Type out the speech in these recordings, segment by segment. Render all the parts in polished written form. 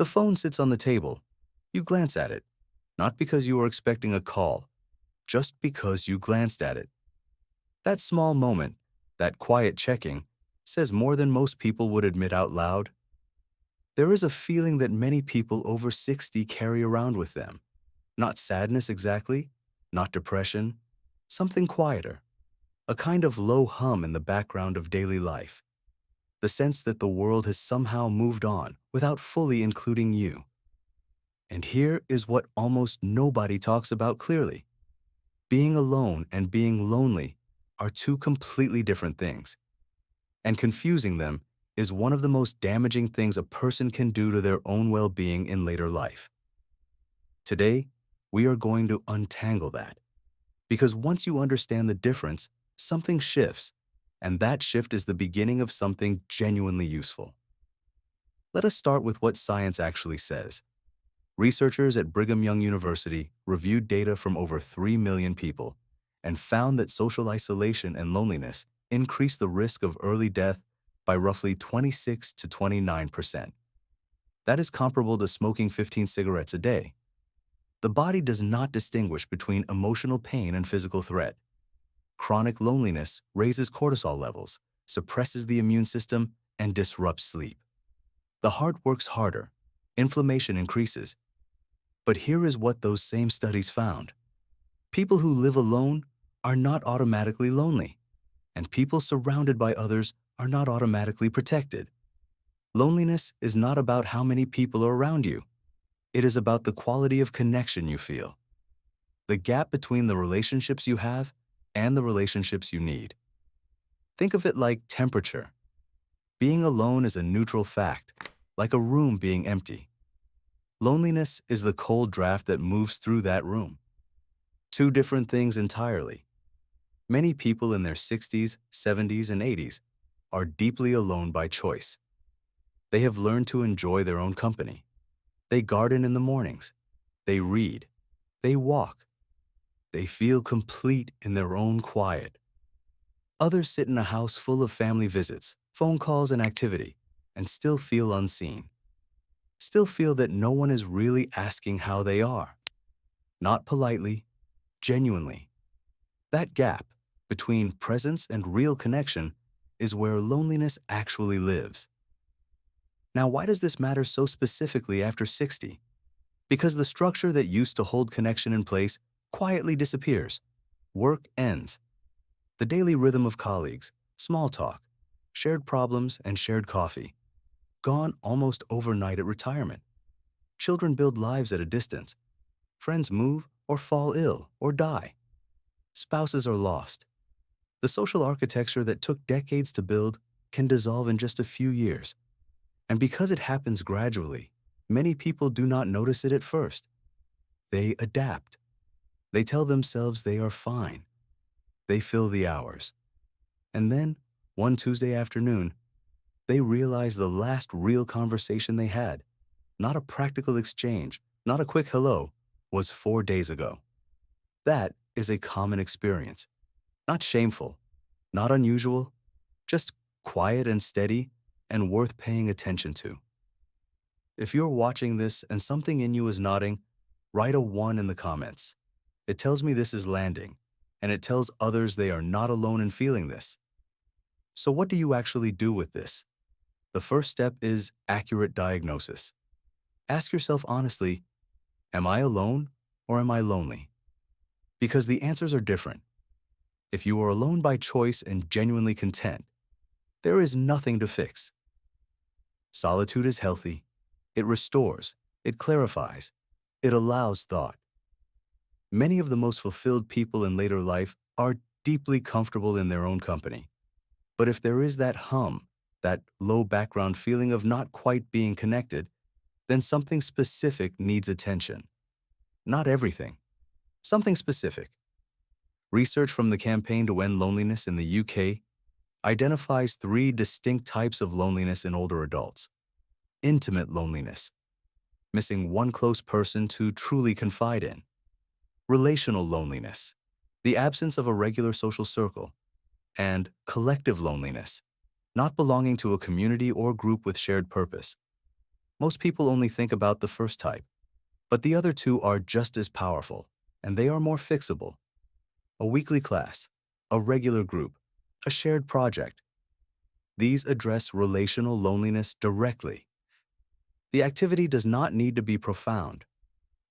The phone sits on the table. You glance at it, not because you are expecting a call, just because you glanced at it. That small moment, that quiet checking, says more than most people would admit out loud. There is a feeling that many people over 60 carry around with them. Not sadness exactly, not depression, something quieter, a kind of low hum in the background of daily life. The sense that the world has somehow moved on without fully including you. And here is what almost nobody talks about clearly. Being alone and being lonely are two completely different things. And confusing them is one of the most damaging things a person can do to their own well-being in later life. Today, we are going to untangle that. Because once you understand the difference, something shifts, and that shift is the beginning of something genuinely useful. Let us start with what science actually says. Researchers at Brigham Young University reviewed data from over 3 million people and found that social isolation and loneliness increase the risk of early death by roughly 26 to 29%. That is comparable to smoking 15 cigarettes a day. The body does not distinguish between emotional pain and physical threat. Chronic loneliness raises cortisol levels, suppresses the immune system, and disrupts sleep. The heart works harder, inflammation increases. But here is what those same studies found. People who live alone are not automatically lonely, and people surrounded by others are not automatically protected. Loneliness is not about how many people are around you. It is about the quality of connection you feel. The gap between the relationships you have and the relationships you need. Think of it like temperature. Being alone is a neutral fact, like a room being empty. Loneliness is the cold draft that moves through that room. Two different things entirely. Many people in their 60s, 70s, and 80s are deeply alone by choice. They have learned to enjoy their own company. They garden in the mornings. They read. They walk. They feel complete in their own quiet. Others sit in a house full of family visits, phone calls, and activity, and still feel unseen. Still feel that no one is really asking how they are. Not politely, genuinely. That gap between presence and real connection is where loneliness actually lives. Now, why does this matter so specifically after 60? Because the structure that used to hold connection in place quietly disappears. Work ends. The daily rhythm of colleagues, small talk, shared problems, and shared coffee. Gone almost overnight at retirement. Children build lives at a distance. Friends move or fall ill or die. Spouses are lost. The social architecture that took decades to build can dissolve in just a few years. And because it happens gradually, many people do not notice it at first. They adapt. They tell themselves they are fine. They fill the hours. And then, one Tuesday afternoon, they realize the last real conversation they had, not a practical exchange, not a quick hello, was 4 days ago. That is a common experience. Not shameful, not unusual, just quiet and steady and worth paying attention to. If you're watching this and something in you is nodding, write a 1 in the comments. It tells me this is landing, and it tells others they are not alone in feeling this. So what do you actually do with this? The first step is accurate diagnosis. Ask yourself honestly, am I alone or am I lonely? Because the answers are different. If you are alone by choice and genuinely content, there is nothing to fix. Solitude is healthy. It restores. It clarifies. It allows thought. Many of the most fulfilled people in later life are deeply comfortable in their own company. But if there is that hum, that low background feeling of not quite being connected, then something specific needs attention. Not everything. Something specific. Research from the Campaign to End Loneliness in the UK identifies 3 distinct types of loneliness in older adults. Intimate loneliness, missing one close person to truly confide in. Relational loneliness, the absence of a regular social circle. And collective loneliness, not belonging to a community or group with shared purpose. Most people only think about the first type, but the other two are just as powerful, and they are more fixable. A weekly class, a regular group, a shared project. These address relational loneliness directly. The activity does not need to be profound.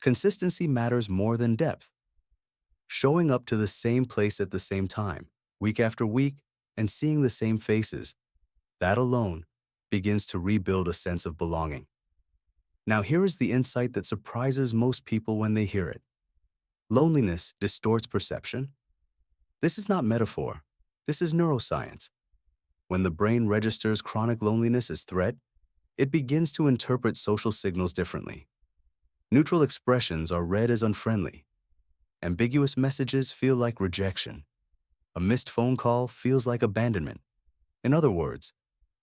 Consistency matters more than depth. Showing up to the same place at the same time, week after week, and seeing the same faces, that alone begins to rebuild a sense of belonging. Now here is the insight that surprises most people when they hear it. Loneliness distorts perception. This is not metaphor. This is neuroscience. When the brain registers chronic loneliness as threat, it begins to interpret social signals differently. Neutral expressions are read as unfriendly. Ambiguous messages feel like rejection. A missed phone call feels like abandonment. In other words,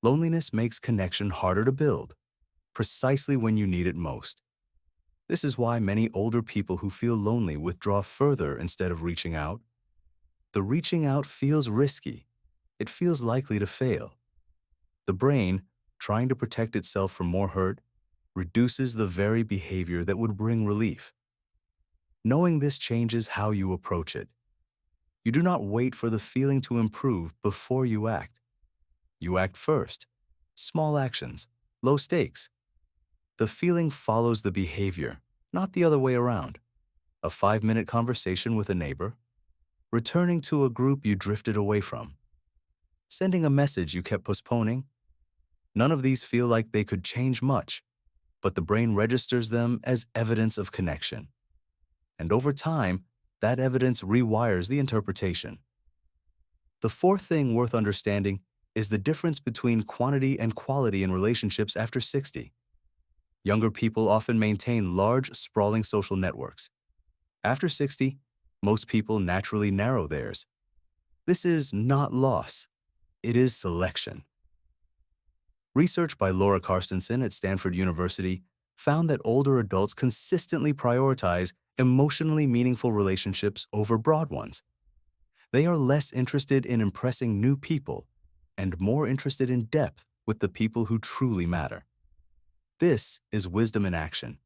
loneliness makes connection harder to build, precisely when you need it most. This is why many older people who feel lonely withdraw further instead of reaching out. The reaching out feels risky. It feels likely to fail. The brain, trying to protect itself from more hurt, reduces the very behavior that would bring relief. Knowing this changes how you approach it. You do not wait for the feeling to improve before you act. You act first. Small actions, low stakes. The feeling follows the behavior, not the other way around. A 5-minute conversation with a neighbor, returning to a group you drifted away from, sending a message you kept postponing. None of these feel like they could change much, but the brain registers them as evidence of connection. And over time, that evidence rewires the interpretation. The fourth thing worth understanding is the difference between quantity and quality in relationships after 60. Younger people often maintain large, sprawling social networks. After 60, most people naturally narrow theirs. This is not loss. It is selection. Research by Laura Carstensen at Stanford University found that older adults consistently prioritize emotionally meaningful relationships over broad ones. They are less interested in impressing new people and more interested in depth with the people who truly matter. This is wisdom in action.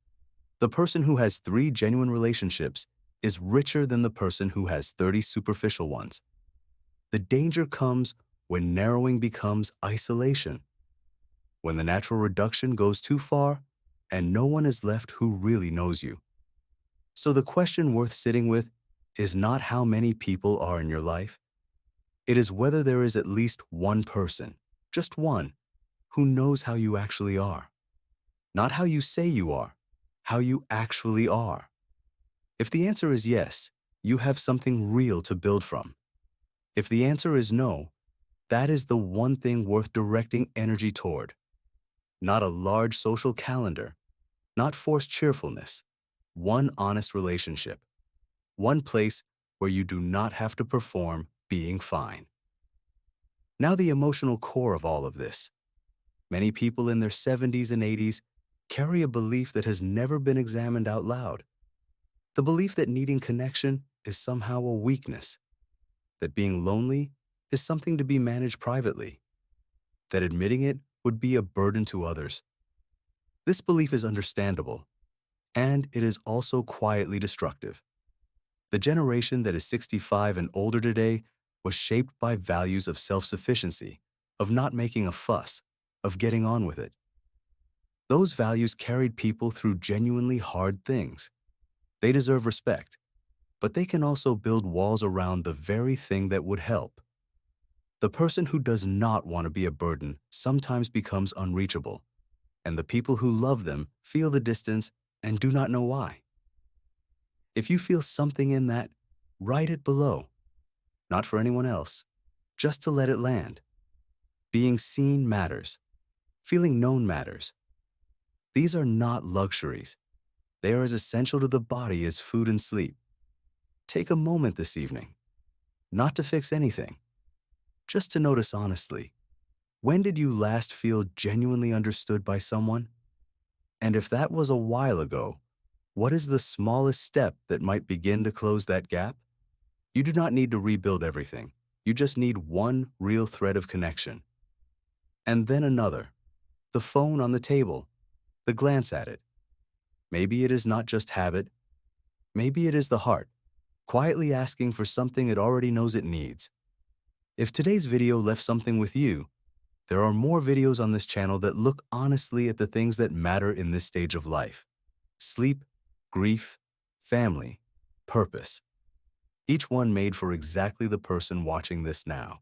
The person who has 3 genuine relationships is richer than the person who has 30 superficial ones. The danger comes when narrowing becomes isolation, when the natural reduction goes too far and no one is left who really knows you. So the question worth sitting with is not how many people are in your life. It is whether there is at least one person, just one, who knows how you actually are. Not how you say you are, how you actually are. If the answer is yes, you have something real to build from. If the answer is no, that is the one thing worth directing energy toward. Not a large social calendar, not forced cheerfulness, one honest relationship, one place where you do not have to perform being fine. Now the emotional core of all of this. Many people in their 70s and 80s carry a belief that has never been examined out loud. The belief that needing connection is somehow a weakness, that being lonely is something to be managed privately, that admitting it would be a burden to others. This belief is understandable, and it is also quietly destructive. The generation that is 65 and older today was shaped by values of self-sufficiency, of not making a fuss, of getting on with it. Those values carried people through genuinely hard things. They deserve respect, but they can also build walls around the very thing that would help. The person who does not want to be a burden sometimes becomes unreachable, and the people who love them feel the distance and do not know why. If you feel something in that, write it below. Not for anyone else, just to let it land. Being seen matters. Feeling known matters. These are not luxuries. They are as essential to the body as food and sleep. Take a moment this evening, not to fix anything, just to notice honestly. When did you last feel genuinely understood by someone? And if that was a while ago, what is the smallest step that might begin to close that gap? You do not need to rebuild everything. You just need one real thread of connection. And then another, the phone on the table, the glance at it. Maybe it is not just habit. Maybe it is the heart, quietly asking for something it already knows it needs. If today's video left something with you, there are more videos on this channel that look honestly at the things that matter in this stage of life: sleep, grief, family, purpose. Each one made for exactly the person watching this now.